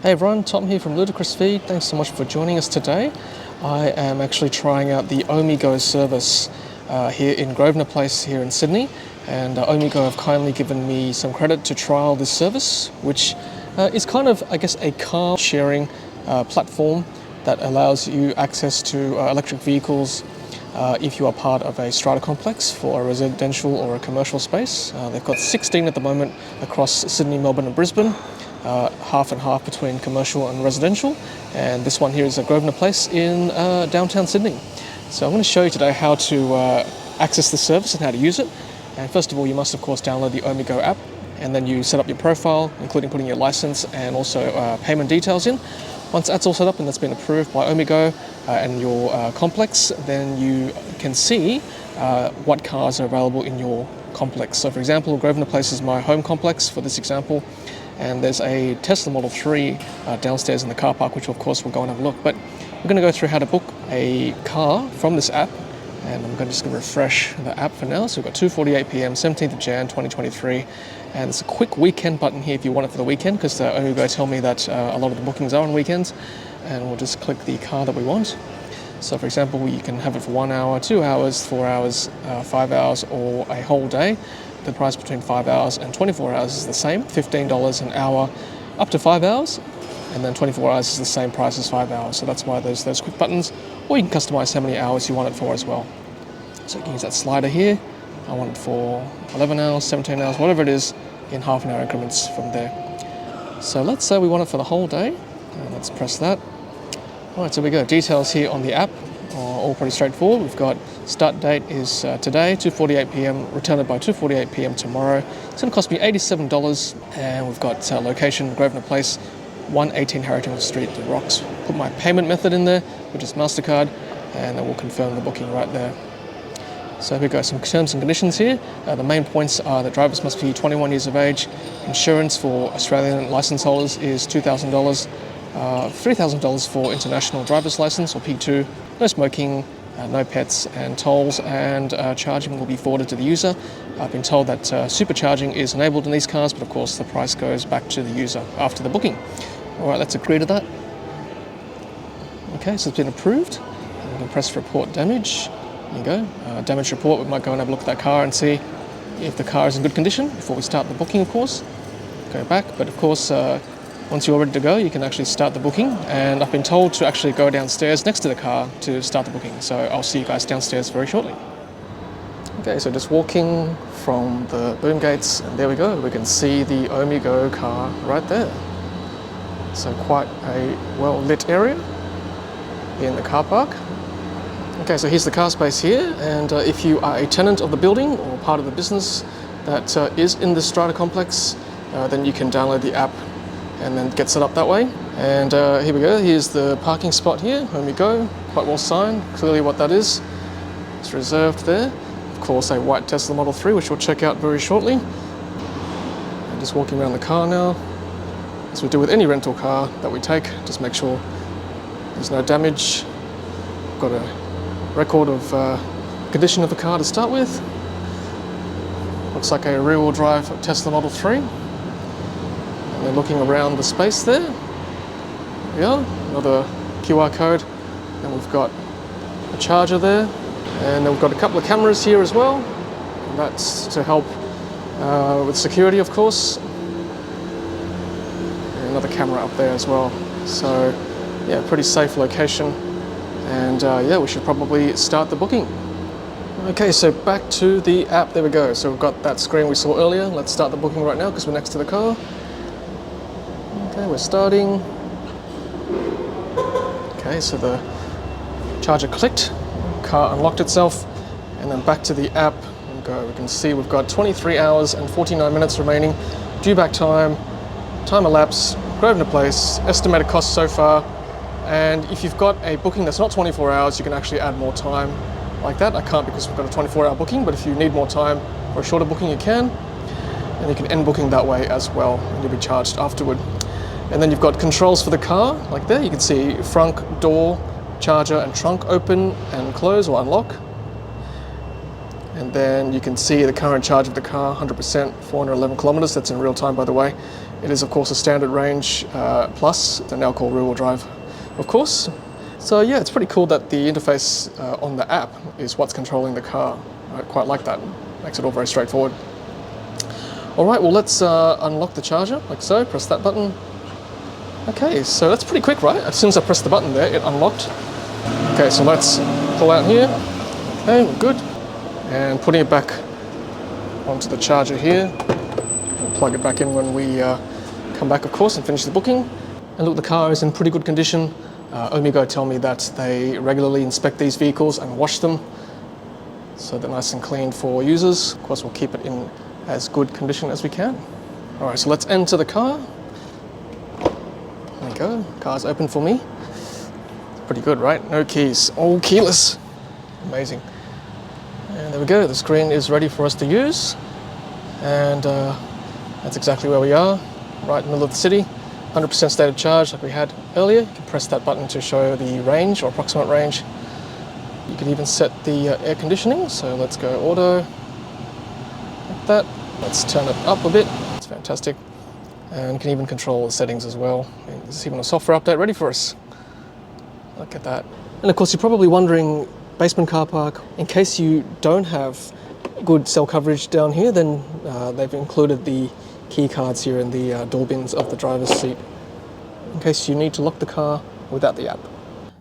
Hey everyone, Tom here from Ludicrous Feed. Thanks so much for joining us today. I am actually trying out the Ohmie Go service here in Grosvenor Place here in Sydney, and Ohmie Go have kindly given me some credit to trial this service, which is kind of, I guess, a car sharing platform that allows you access to electric vehicles if you are part of a strata complex for a residential or a commercial space. They've got 16 at the moment across Sydney, Melbourne and Brisbane. Half and half between commercial and residential, and this one here is at Grosvenor Place in downtown Sydney. So I'm going to show you today how to access the service and how to use it. And first of all, you must of course download the Ohmie Go app, and then you set up your profile, including putting your license and also payment details in. Once that's all set up and that's been approved by Ohmie Go and your complex, then you can see what cars are available in your complex. So for example, Grosvenor Place is my home complex for this example, and there's a Tesla Model 3 downstairs in the car park, which of course we'll go and have a look. But we're going to go through how to book a car from this app, and I'm just going to refresh the app for now. So we've got 2:48 p.m, 17th of Jan 2023, and there's a quick weekend button here if you want it for the weekend, because Ohmie Go tell me that a lot of the bookings are on weekends, and we'll just click the car that we want. So for example, you can have it for 1 hour, 2 hours, 4 hours, 5 hours, or a whole day. The price between 5 hours and 24 hours is the same, $15 an hour up to 5 hours, and then 24 hours is the same price as 5 hours. So that's why there's those quick buttons, or you can customize how many hours you want it for as well. So you can use that slider here. I want it for 11 hours, 17 hours, whatever it is, in half an hour increments from there. So let's say we want it for the whole day, and let's press that. All right, so we go. Details here on the app are all pretty straightforward. We've got start date is today, 2:48 p.m, return it by 2:48 p.m. tomorrow. It's going to cost me $87, and we've got location Grosvenor Place, 118 Harrington Street, The Rocks. Put my payment method in there, which is MasterCard, and then we'll confirm the booking right there. So here we go, some terms and conditions here. The main points are that drivers must be 21 years of age. Insurance for Australian licence holders is $2,000. $3,000 for international driver's license or P2, no smoking, no pets and tolls, and charging will be forwarded to the user. I've been told that supercharging is enabled in these cars, but of course the price goes back to the user after the booking. All right, let's agree to that. Okay, so it's been approved. We can press report damage. There you go, damage report. We might go and have a look at that car and see if the car is in good condition before we start the booking, of course. Go back, but of course, once you're ready to go, you can actually start the booking, and I've been told to actually go downstairs next to the car to start the booking, so I'll see you guys downstairs very shortly. Okay, so just walking from the boom gates, and there we go, we can see the Ohmie Go car right there. So quite a well-lit area in the car park. Okay, so here's the car space here, and if you are a tenant of the building or part of the business that is in the strata complex, then you can download the app and then get set up that way. And here we go, here's the parking spot here, Ohmie Go, quite well signed, clearly what that is. It's reserved there. Of course, a white Tesla Model 3, which we'll check out very shortly. And just walking around the car now, as we do with any rental car that we take, just make sure there's no damage. Got a record of condition of the car to start with. Looks like a rear-wheel drive Tesla Model 3. And then looking around the space there, we are, another QR code, and we've got a charger there, and then we've got a couple of cameras here as well, and that's to help with security, of course, and another camera up there as well. So yeah, pretty safe location, and yeah, we should probably start the booking. Okay, so back to the app, there we go. So we've got that screen we saw earlier. Let's start the booking right now because we're next to the car. Okay, we're starting. Okay, so the charger clicked, car unlocked itself, and then back to the app and go. We can see we've got 23 hours and 49 minutes remaining. Due back time, time elapsed, Grosvenor Place, estimated cost so far. And if you've got a booking that's not 24 hours, you can actually add more time like that. I can't because we've got a 24-hour booking, but if you need more time or a shorter booking, you can. And you can end booking that way as well, and you'll be charged afterward. And then you've got controls for the car, like there. You can see front door, charger and trunk open and close or unlock. And then you can see the current charge of the car, 100%, 411 kilometers. That's in real time, by the way. It is of course a standard range plus, they're now called rear-wheel drive, of course. So yeah, it's pretty cool that the interface on the app is what's controlling the car. I quite like that, makes it all very straightforward. Alright, well let's unlock the charger, like so, press that button. Okay, so that's pretty quick, right? As soon as I pressed the button there, it unlocked. Okay, so let's pull out here. Okay, we're good. And putting it back onto the charger here. We'll plug it back in when we come back, of course, and finish the booking. And look, the car is in pretty good condition. Ohmie Go tell me that they regularly inspect these vehicles and wash them, so they're nice and clean for users. Of course, we'll keep it in as good condition as we can. All right, so let's enter the car. There we go, car's open for me. Pretty good, right? No keys, all keyless. Amazing. And there we go, the screen is ready for us to use. And that's exactly where we are, right in the middle of the city. 100% state of charge like we had earlier. You can press that button to show the range or approximate range. You can even set the air conditioning, so let's go auto, like that. Let's turn it up a bit, it's fantastic. And you can even control the settings as well. And there's even a software update ready for us. Look at that. And of course you're probably wondering, basement car park, in case you don't have good cell coverage down here, then they've included the key cards here in the door bins of the driver's seat, in case you need to lock the car without the app.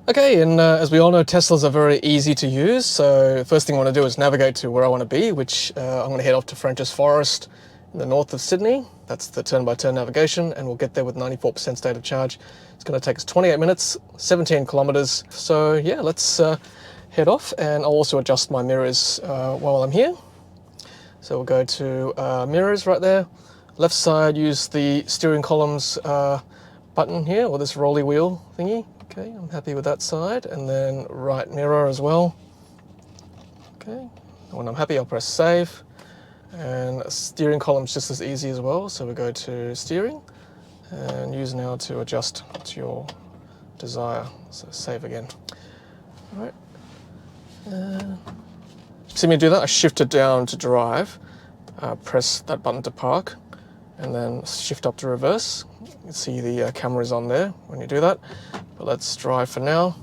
Okay, and as we all know, Teslas are very easy to use, so the first thing I want to do is navigate to where I want to be, which I'm going to head off to French's Forest in the north of Sydney. That's the turn-by-turn navigation, and we'll get there with 94% state of charge. It's going to take us 28 minutes, 17 kilometers. So yeah, let's head off, and I'll also adjust my mirrors while I'm here. So we'll go to mirrors right there. Left side, use the steering columns button here, or this rolly wheel thingy. Okay, I'm happy with that side. And then right mirror as well. Okay, when I'm happy, I'll press save. And steering column's just as easy as well. So we go to steering and use now to adjust to your desire. So save again. All right. See me do that? I shifted down to drive, press that button to park, and then shift up to reverse. You can see the camera's on there when you do that, but let's drive for now.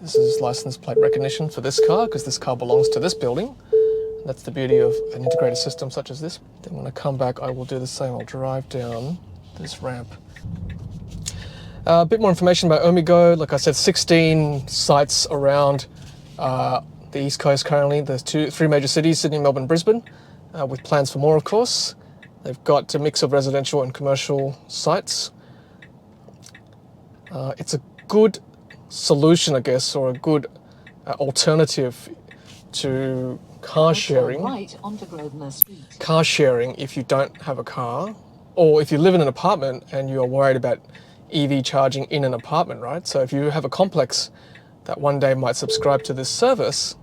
This is license plate recognition for this car, because this car belongs to this building. And that's the beauty of an integrated system such as this. Then when I come back, I will do the same. I'll drive down this ramp. A bit more information about Ohmie Go. Like I said, 16 sites around the East Coast currently. There's three major cities, Sydney, Melbourne, Brisbane, with plans for more, of course. They've got a mix of residential and commercial sites. It's a good solution, I guess, or a good alternative to car sharing. Right onto Grosvenor Street. Car sharing if you don't have a car, or if you live in an apartment and you're worried about EV charging in an apartment, right? So if you have a complex that one day might subscribe to this service,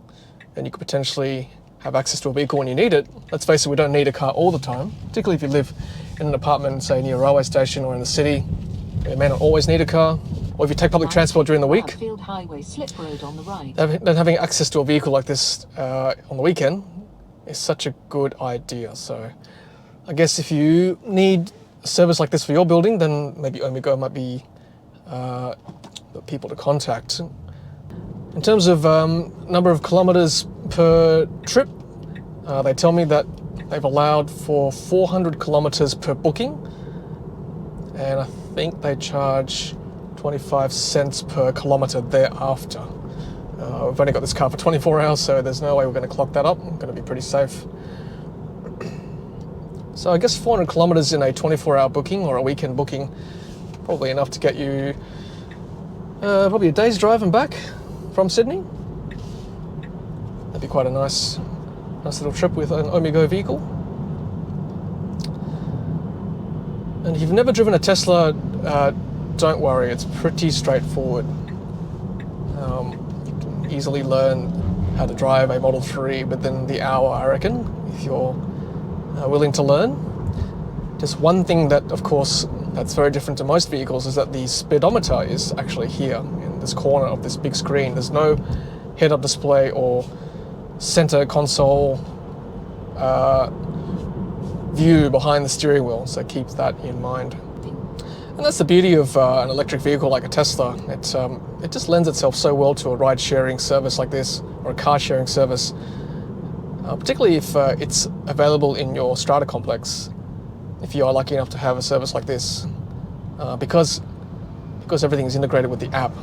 then you could potentially have access to a vehicle when you need it. Let's face it, we don't need a car all the time, particularly if you live in an apartment, say near a railway station or in the city. You may not always need a car, or if you take public transport during the week. Field Highway, Slip Road on the right. Then having access to a vehicle like this on the weekend is such a good idea. So I guess if you need a service like this for your building, then maybe Ohmie Go might be the people to contact. In terms of number of kilometers per trip, they tell me that they've allowed for 400 kilometers per booking, and I think they charge 25 cents per kilometer thereafter. We've only got this car for 24 hours, so there's no way we're going to clock that up. I'm going to be pretty safe. So I guess 400 kilometers in a 24-hour booking or a weekend booking, probably enough to get you probably a day's drive and back from Sydney. That'd be quite a nice little trip with an Ohmie Go vehicle. And if you've never driven a Tesla, don't worry, it's pretty straightforward. You can easily learn how to drive a Model 3 within the hour, I reckon, if you're willing to learn. Just one thing that, of course, that's very different to most vehicles is that the speedometer is actually here in this corner of this big screen. There's no head-up display or center console view behind the steering wheel, so keep that in mind. And that's the beauty of an electric vehicle like a Tesla. It just lends itself so well to a ride-sharing service like this, or a car-sharing service, particularly if it's available in your strata complex, if you are lucky enough to have a service like this, because everything is integrated with the app.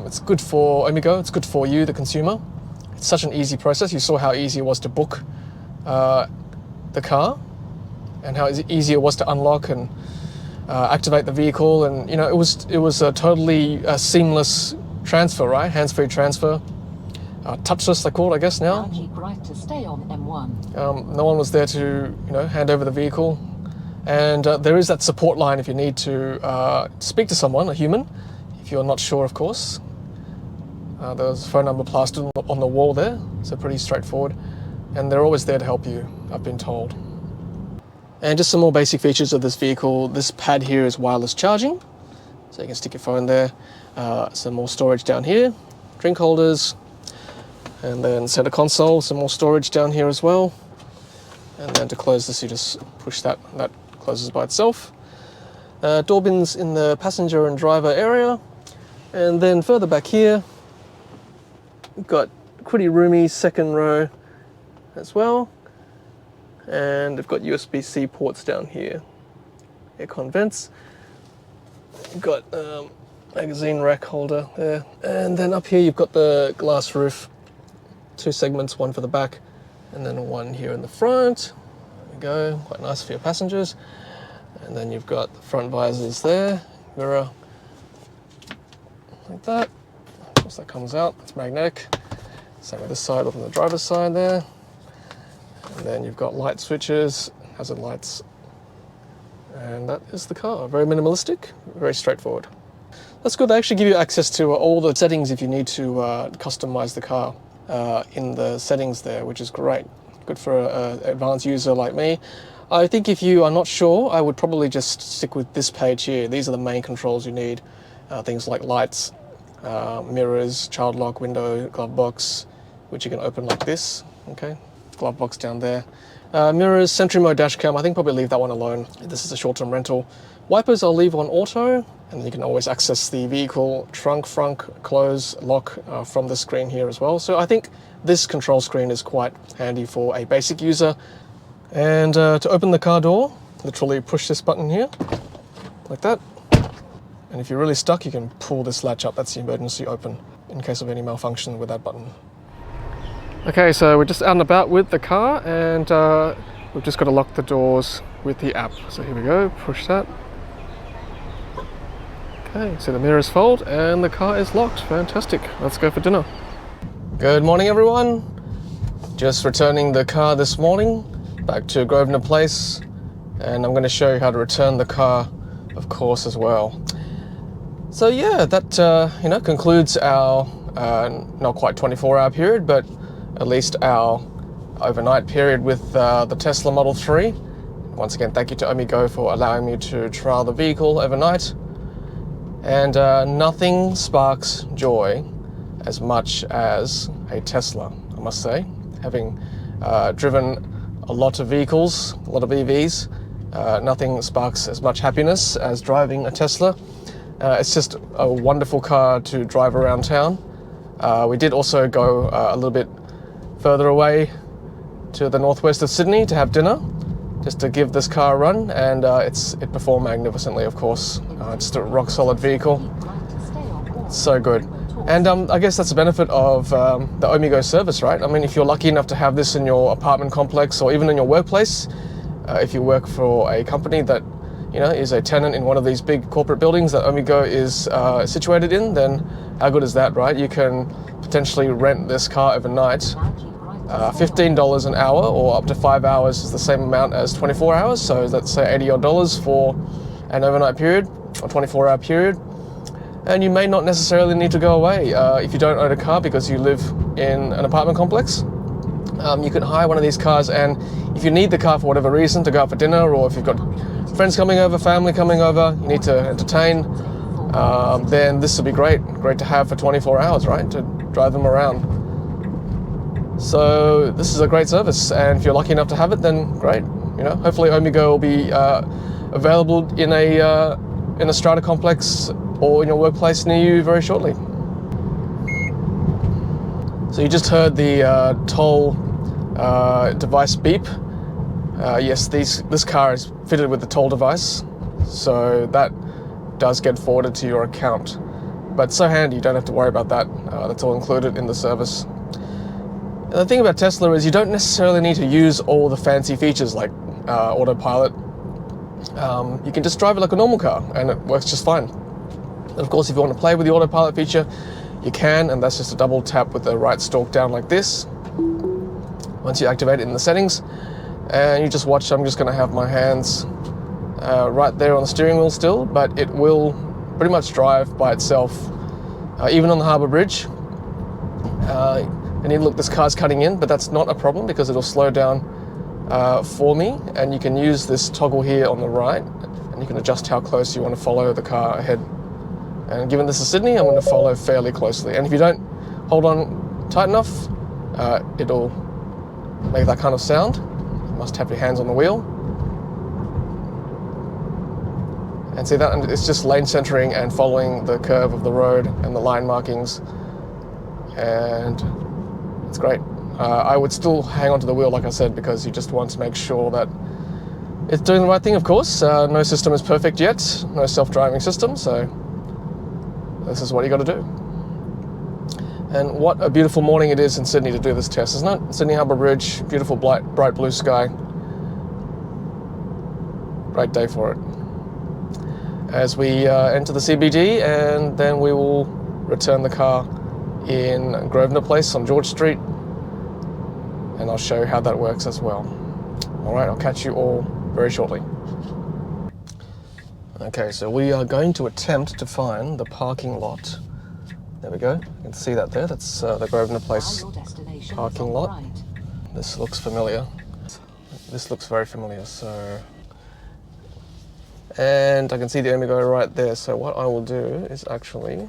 It's good for Ohmie Go, it's good for you, the consumer. It's such an easy process. You saw how easy it was to book the car, and how easy it was to unlock and activate the vehicle, and it was a totally seamless transfer, right? Hands-free transfer, touchless they call it, I guess now. Keep right to stay on M1. No one was there to hand over the vehicle, and there is that support line if you need to speak to someone, a human, if you're not sure, of course. There's a phone number plastered on the wall there, so pretty straightforward, and they're always there to help you, I've been told. And just some more basic features of this vehicle. This pad here is wireless charging, so you can stick your phone there. Some more storage down here, drink holders, and then center console, some more storage down here as well. And then to close this, you just push that closes by itself. Door bins in the passenger and driver area. And then further back here, we've got pretty roomy second row as well. And they've got USB-C ports down here, aircon vents. You've got magazine rack holder there. And then up here you've got the glass roof, 2 segments, one for the back and then one here in the front. There we go, quite nice for your passengers. And then you've got the front visors there, mirror, like that. Of course that comes out, it's magnetic. Same with this side, on the driver's side there. And then you've got light switches, hazard lights, and that is the car. Very minimalistic, very straightforward. That's good. They actually give you access to all the settings if you need to customize the car in the settings there, which is great. Good for an advanced user like me. I think if you are not sure, I would probably just stick with this page here. These are the main controls you need. Things like lights, mirrors, child lock, window, glove box, which you can open like this, okay? Glove box down there. Mirrors, Sentry Mode dash cam, I think probably leave that one alone. This is a short-term rental. Wipers I'll leave on auto, and you can always access the vehicle trunk, close, lock from the screen here as well. So I think this control screen is quite handy for a basic user. And to open the car door, literally push this button here, like that. And if you're really stuck, you can pull this latch up. That's the emergency open in case of any malfunction with that button. Okay, so we're just out and about with the car, and we've just got to lock the doors with the app. So here we go, push that. Okay, so the mirrors fold and the car is locked. Fantastic, let's go for dinner. Good morning everyone. Just returning the car this morning back to Grosvenor Place, and I'm going to show you how to return the car, of course, as well. So yeah, that concludes our not quite 24-hour period, but at least our overnight period with the Tesla Model 3. Once again, thank you to Ohmie Go for allowing me to trial the vehicle overnight. And nothing sparks joy as much as a Tesla, I must say. Having driven a lot of vehicles, a lot of EVs, nothing sparks as much happiness as driving a Tesla. It's just a wonderful car to drive around town. We did also go a little bit further away to the northwest of Sydney to have dinner, just to give this car a run, and it performed magnificently, of course. Just a rock solid vehicle. It's so good. And I guess that's the benefit of the Ohmie Go service, right? I mean, if you're lucky enough to have this in your apartment complex or even in your workplace, if you work for a company that is a tenant in one of these big corporate buildings that Ohmie Go is situated in, then how good is that, right? You can potentially rent this car overnight. $15 an hour, or up to 5 hours is the same amount as 24 hours. So let's say $80 odd for an overnight period, or 24-hour period. And you may not necessarily need to go away if you don't own a car because you live in an apartment complex. You can hire one of these cars, and if you need the car for whatever reason, to go out for dinner, or if you've got friends coming over, family coming over, you need to entertain, then this would be great to have for 24 hours, right, to drive them around. So this is a great service, and if you're lucky enough to have it, then great. You know, hopefully Ohmie Go will be available in a strata complex or in your workplace near you very shortly. So you just heard the toll device beep. Yes, this car is fitted with the toll device, so that does get forwarded to your account. But it's so handy, you don't have to worry about that. That's all included in the service. And the thing about Tesla is you don't necessarily need to use all the fancy features like autopilot. You can just drive it like a normal car and it works just fine. And of course, if you want to play with the autopilot feature, you can, and that's just a double tap with the right stalk down like this. Once you activate it in the settings, and you just watch, I'm just going to have my hands right there on the steering wheel still, but it will pretty much drive by itself, even on the harbour bridge. And look, this car's cutting in, but that's not a problem because it'll slow down for me, and you can use this toggle here on the right, and you can adjust how close you want to follow the car ahead. And given this is Sydney, I'm going to follow fairly closely. And if you don't hold on tight enough, it'll make that kind of sound. You must have your hands on the wheel. And see that? And it's just lane centering and following the curve of the road and the line markings. And it's great. I would still hang onto the wheel, like I said, because you just want to make sure that it's doing the right thing, of course. No system is perfect yet, no self-driving system, so this is what you got to do. And what a beautiful morning it is in Sydney to do this test, isn't it? Sydney Harbour Bridge, beautiful bright blue sky. Great day for it. As we enter the CBD, and then we will return the car in Grosvenor Place on George Street, and I'll show you how that works as well. All right, I'll catch you all very shortly. Okay, so we are going to attempt to find the parking lot. There we go. You can see that there. That's the Grosvenor Place parking lot. Right. This looks familiar. This looks very familiar. So, and I can see the Ohmie Go right there. So what I will do is actually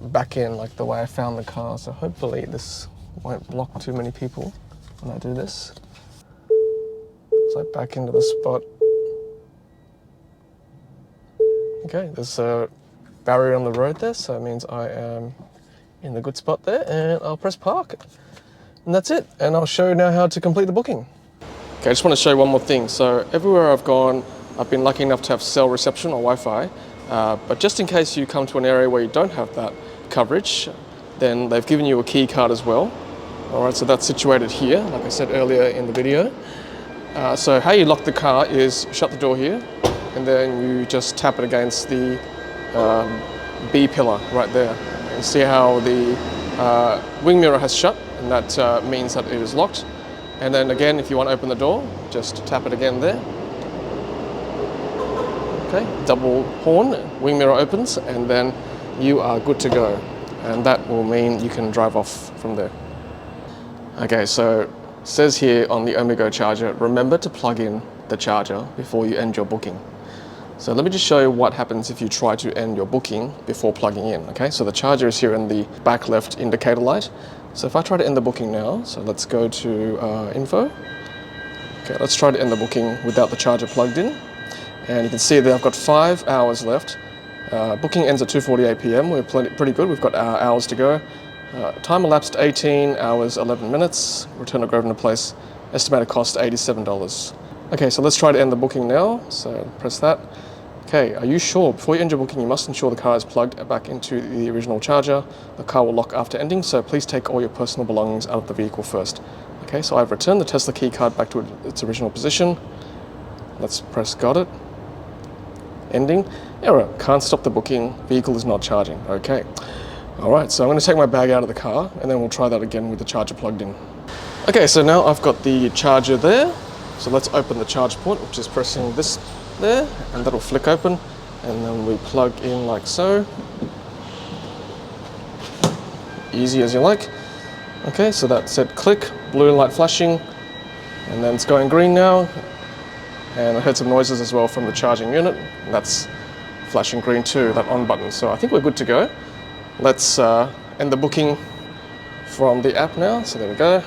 back in like the way I found the car. So hopefully this won't block too many people when I do this. So back into the spot. Okay, there's a barrier on the road there, so it means I am in the good spot there, and I'll press park. And that's it, and I'll show you now how to complete the booking. Okay, I just want to show you one more thing. So everywhere I've gone, I've been lucky enough to have cell reception or Wi-Fi, but just in case you come to an area where you don't have that coverage, then they've given you a key card as well. All right, so that's situated here, like I said earlier in the video. So how you lock the car is shut the door here, and then you just tap it against the B pillar right there. You see how the wing mirror has shut, and that means that it is locked. And then again, if you want to open the door, just tap it again there. Okay, double horn, wing mirror opens, and then you are good to go. And that will mean you can drive off from there. Okay, so it says here on the Ohmie Go charger, remember to plug in the charger before you end your booking. So let me just show you what happens if you try to end your booking before plugging in, okay? So the charger is here in the back left indicator light. So if I try to end the booking now, so let's go to info. Okay, let's try to end the booking without the charger plugged in. And you can see that I've got 5 hours left. Booking ends at 2:48 p.m. We're pretty good, we've got hours to go. Time elapsed 18 hours, 11 minutes. Return to Grosvenor Place, estimated cost $87. Okay, so let's try to end the booking now. So press that. Okay, are you sure? Before you end your booking, you must ensure the car is plugged back into the original charger. The car will lock after ending, so please take all your personal belongings out of the vehicle first. Okay, so I've returned the Tesla key card back to its original position. Let's press got it. Ending. Error, can't stop the booking. Vehicle is not charging. Okay. All right, so I'm going to take my bag out of the car, and then we'll try that again with the charger plugged in. Okay, so now I've got the charger there. So let's open the charge port, which is pressing this there, and that'll flick open, and then we plug in like so. Easy as you like. Okay, so that said click, blue light flashing, and then it's going green now. And I heard some noises as well from the charging unit, and that's flashing green too, that on button. So I think we're good to go. Let's end the booking from the app now. So there we go.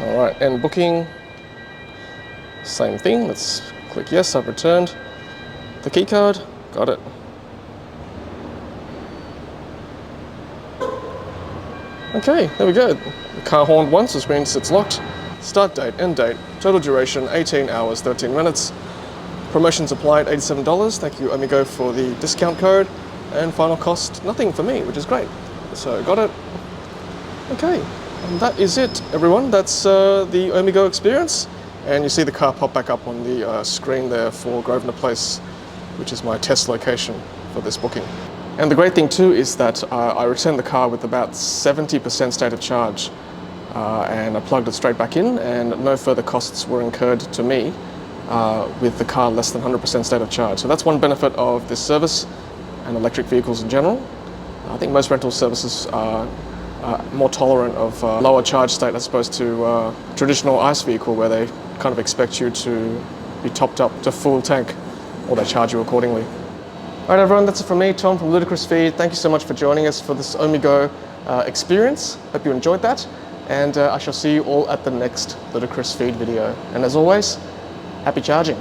All right, end booking. Same thing, let's click yes, I've returned the key card, got it. Okay, there we go. The car horned once, the screen sits locked. Start date, end date, total duration 18 hours, 13 minutes. Promotions applied, $87. Thank you, Ohmie Go, for the discount code. And final cost, nothing for me, which is great. So, got it. Okay, and that is it, everyone. That's the Ohmie Go experience. And you see the car pop back up on the screen there for Grosvenor Place, which is my test location for this booking. And the great thing too is that I returned the car with about 70% state of charge, and I plugged it straight back in, and no further costs were incurred to me with the car less than 100% state of charge. So that's one benefit of this service and electric vehicles in general. I think most rental services are more tolerant of lower charge state as opposed to traditional ICE vehicle, where they kind of expect you to be topped up to full tank, or they charge you accordingly. All right, everyone, that's it from me, Tom from Ludicrous Feed. Thank you so much for joining us for this Ohmie Go experience. Hope you enjoyed that, and I shall see you all at the next Ludicrous Feed video. And as always, happy charging.